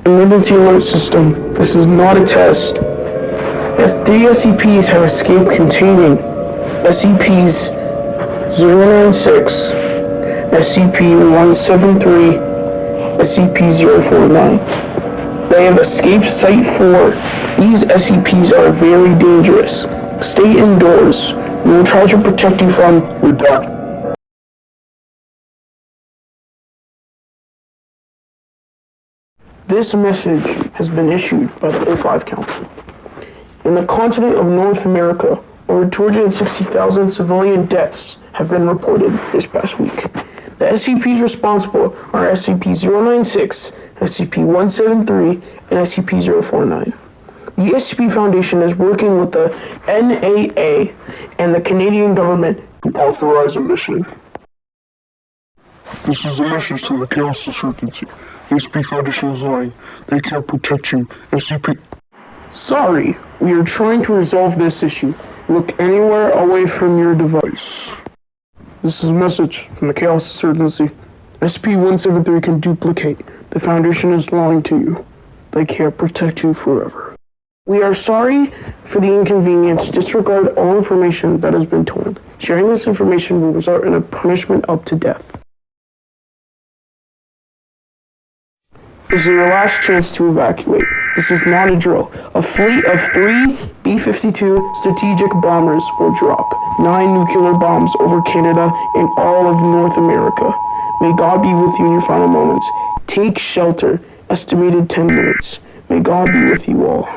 Emergency alert system. This is not a test. As 3 SCPs have escaped containing SCPs 096, SCP-173, SCP-049. They have escaped Site 4. These SCPs are very dangerous. Stay indoors. We will try to protect you from reduction. This message has been issued by the O5 Council. In the continent of North America, over 260,000 civilian deaths have been reported this past week. The SCPs responsible are SCP-096, SCP-173, and SCP-049. The SCP Foundation is working with the NAA and the Canadian government to authorize a mission. This is a message to the Chaos Insurgency. The SCP Foundation is lying. They can't protect you. SCP... Sorry, we are trying to resolve this issue. Look anywhere away from your device. This is a message from the Chaos Insurgency. SCP-173 can duplicate. The Foundation is lying to you. They can't protect you forever. We are sorry for the inconvenience. Disregard all information that has been told. Sharing this information will result in a punishment up to death. This is your last chance to evacuate. This is not a drill. A fleet of 3 B-52 strategic bombers will drop 9 nuclear bombs over Canada and all of North America. May God be with you in your final moments. Take shelter. Estimated 10 minutes. May God be with you all.